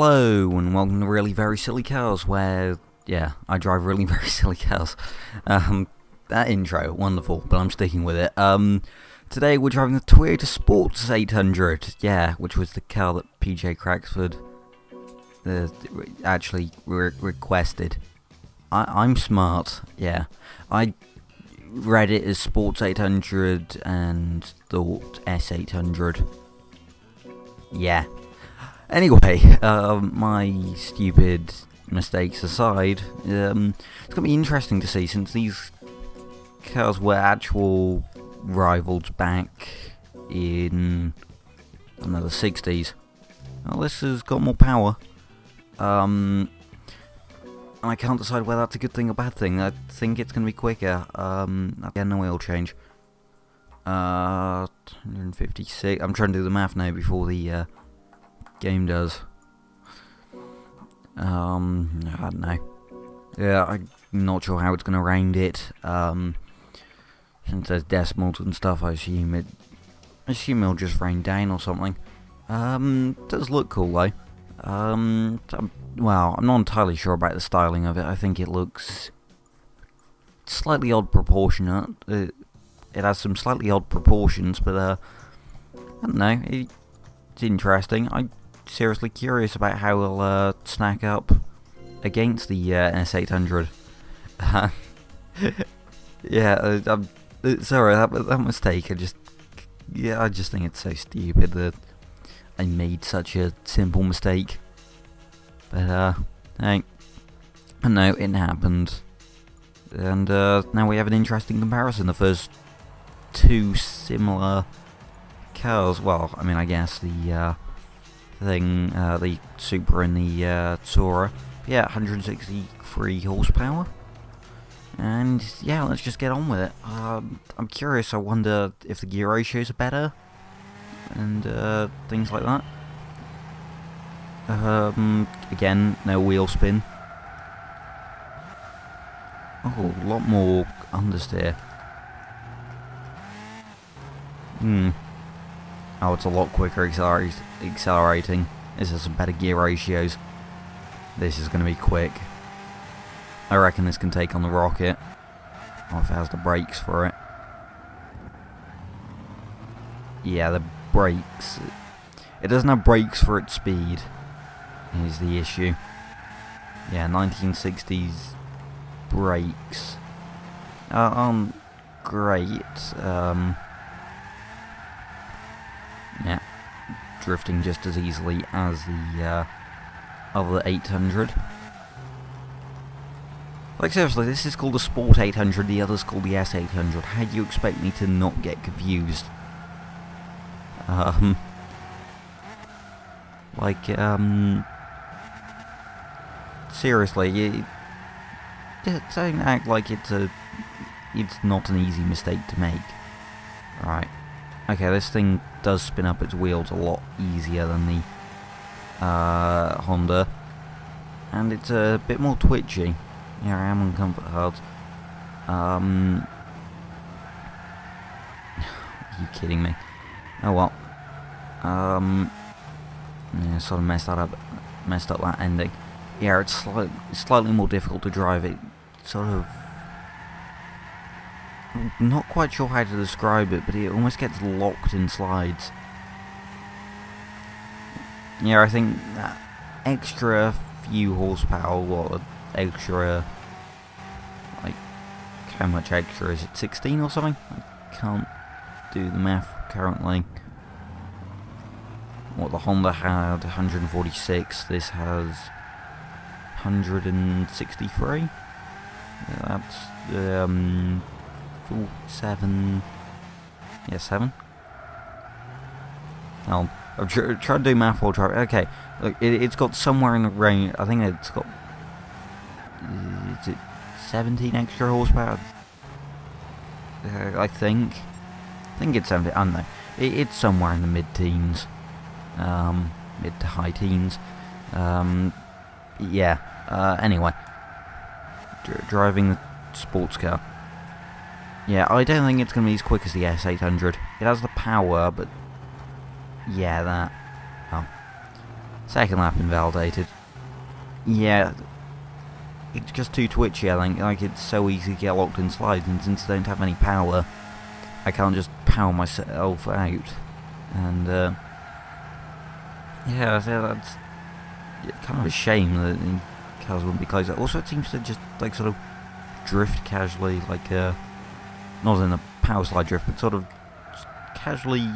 Hello and welcome to Really Very Silly Cars, where, yeah, I drive really very silly cars. That intro, wonderful, but I'm sticking with it. Today we're driving the Toyota Sports 800, yeah, which was the car that PJ Cracksford actually requested. I'm smart, yeah. I read it as Sports 800 and thought S800. Yeah. Anyway, my stupid mistakes aside, it's going to be interesting to see, since these cars were actual rivals back in, I don't know, the 60s. Well, this has got more power. I can't decide whether that's a good thing or bad thing. I think it's going to be quicker. Again, no oil change. 156. I'm trying to do the math now before the game does. I don't know. Yeah, I'm not sure how it's going to round it. Since there's decimals and stuff, I assume it'll just rain down or something. It does look cool though. Well, I'm not entirely sure about the styling of it. I think it looks slightly odd proportionate. It has some slightly odd proportions, but I don't know. It's interesting. I'm seriously curious about how it'll stack up against the S800. Yeah, I'm sorry that mistake. I just think it's so stupid that I made such a simple mistake. But hey, I know it happened, and now we have an interesting comparison. The first two similar cars. Well, I mean, I guess the the Supra and the Tourer. Yeah, 163 horsepower. And yeah, let's just get on with it. I'm curious. I wonder if the gear ratios are better and things like that. Again, no wheel spin. Oh, a lot more understeer. Oh, it's a lot quicker accelerating. This has some better gear ratios. This is going to be quick. I reckon this can take on the Rocket. Or if it has the brakes for it. Yeah, the brakes. It doesn't have brakes for its speed, is the issue. Yeah, 1960s brakes aren't great. Yeah, drifting just as easily as the other 800. Like, seriously, this is called the Sport 800, the other's called the S800. How do you expect me to not get confused? Seriously, don't act like it's not an easy mistake to make. Right. Okay, this thing does spin up its wheels a lot easier than the Honda. And it's a bit more twitchy. Yeah, I am on comfort hards. Are you kidding me? Oh well. Yeah, sort of messed up that ending. Yeah, it's slightly more difficult to drive. It sort of, not quite sure how to describe it, but it almost gets locked in slides. Yeah, I think that extra few horsepower, or extra, like, how much extra is it? 16 or something? I can't do the math currently. What the Honda had 146, this has 163. Yeah, that's 7. Yeah, 7. Oh, I'm trying to do math while driving. Okay, look, it's got somewhere in the range. I think it's got. Is it 17 extra horsepower? I think it's 17. I don't know. It's somewhere in the mid-teens. Mid to high teens. Yeah. Anyway, driving the sports car. Yeah, I don't think it's going to be as quick as the S800. It has the power, but yeah, that. Oh. Second lap invalidated. Yeah, it's just too twitchy, I think. Like, it's so easy to get locked in slides, and since I don't have any power, I can't just power myself out. And, yeah, so that's kind of a shame that the cars wouldn't be closer. Also, it seems to just, like, sort of drift casually, like, not in a power slide drift, but sort of just casually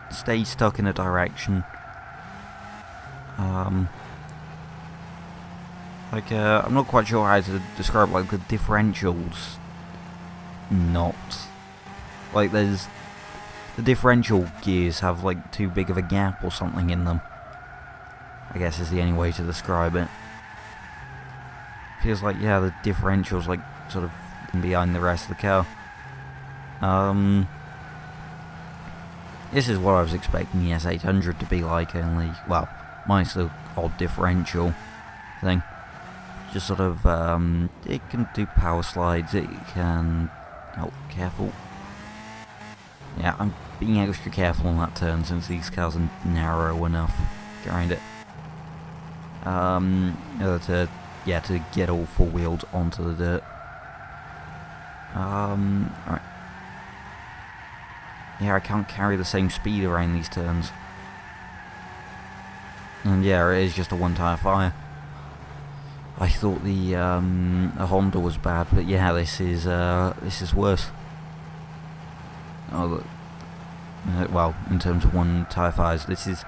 stay stuck in a direction. Like, I'm not quite sure how to describe, like, the differentials. Not. Like, there's... The differential gears have, like, too big of a gap or something in them. I guess is the only way to describe it. Feels like, yeah, the differential's, like, sort of behind the rest of the car. This is what I was expecting the S800 to be like, only, well, minus the odd differential thing. Just sort of, it can do power slides, it can... Oh, careful. Yeah, I'm being extra careful on that turn since these cars are narrow enough around it. To get all four-wheeled onto the dirt. Alright. Yeah, I can't carry the same speed around these turns. And yeah, it is just a one-tire fire. I thought the Honda was bad, but yeah, this is worse. Oh, well, in terms of one-tire fires, this is...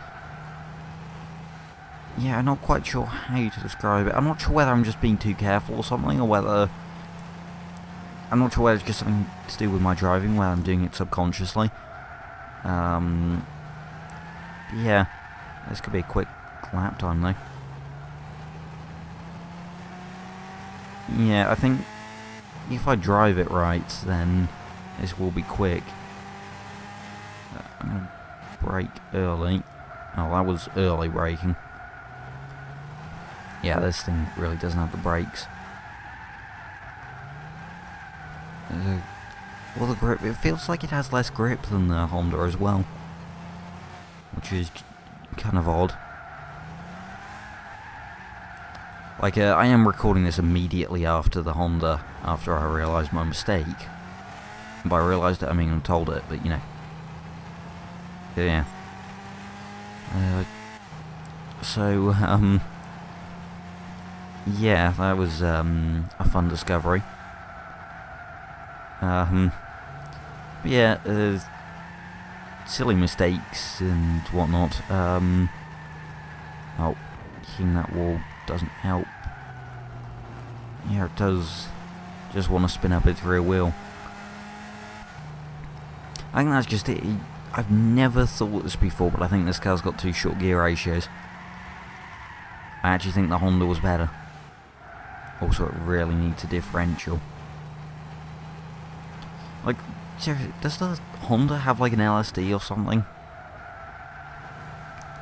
Yeah, I'm not quite sure how to describe it. I'm not sure whether I'm just being too careful or something, or whether... I'm not sure whether it's just something to do with my driving, where I'm doing it subconsciously. Yeah, this could be a quick lap time though. Yeah, I think if I drive it right, then this will be quick. I'm going to brake early. Oh, that was early braking. Yeah, this thing really doesn't have the brakes. Well, the grip, it feels like it has less grip than the Honda as well. Which is kind of odd. Like, I am recording this immediately after the Honda, after I realised my mistake. And by realised it, I mean I told it, but you know. Yeah. Yeah, that was a fun discovery. Yeah, silly mistakes and whatnot. Oh, hitting that wall doesn't help. Yeah, it does just want to spin up its rear wheel. I think that's just it. I've never thought this before, but I think this car's got too short gear ratios. I actually think the Honda was better. Also, it really needs a differential. Like, seriously, does the Honda have like an LSD or something?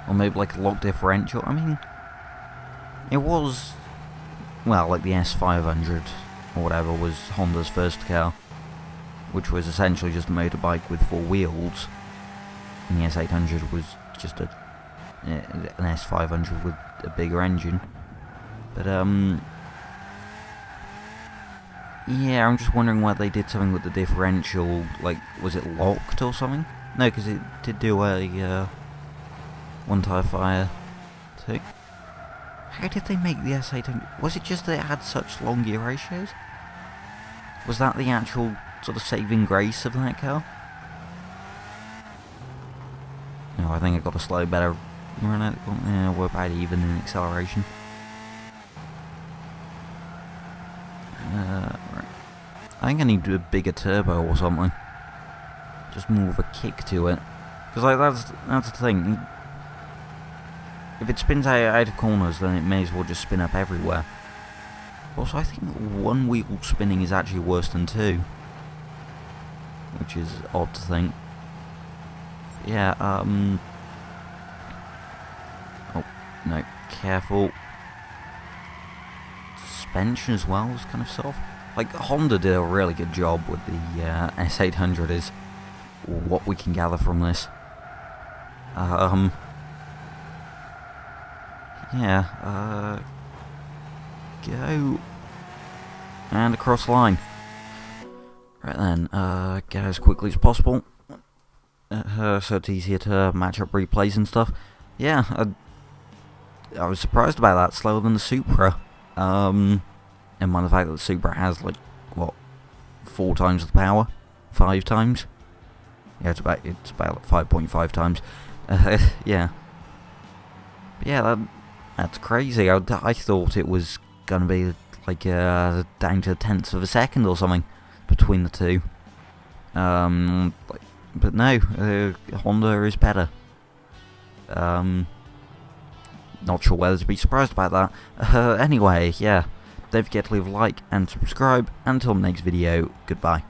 Or maybe like a lock differential? I mean, it was, well, like the S500 or whatever was Honda's first car, which was essentially just a motorbike with four wheels. And the S800 was just an S500 with a bigger engine. But, yeah, I'm just wondering why they did something with the differential. Like, was it locked or something? No, because it did do a one-tire fire thing. How did they make the S800? Was it just that it had such long gear ratios? Was that the actual sort of saving grace of that car? No, I think I got a slightly better run out. Yeah, we're about even in acceleration. Right. I think I need a bigger turbo or something. Just more of a kick to it. Because like that's the thing. If it spins out of corners, then it may as well just spin up everywhere. Also, I think one wheel spinning is actually worse than two. Which is odd to think. Yeah, oh, no, careful. Suspension as well was kind of soft. Like, Honda did a really good job with the S800 is what we can gather from this. yeah, go, and across the line. Right then, get as quickly as possible, so it's easier to match up replays and stuff. Yeah, I was surprised about that, slower than the Supra, and by the fact that the Supra has, like, what, 4 times the power? 5 times? Yeah, it's about 5.5 times. Yeah. But yeah, that's crazy. I thought it was gonna be like down to tenths of a second or something between the two. But no, Honda is better. Not sure whether to be surprised about that. Anyway, yeah. Don't forget to leave a like and subscribe. Until the next video, goodbye.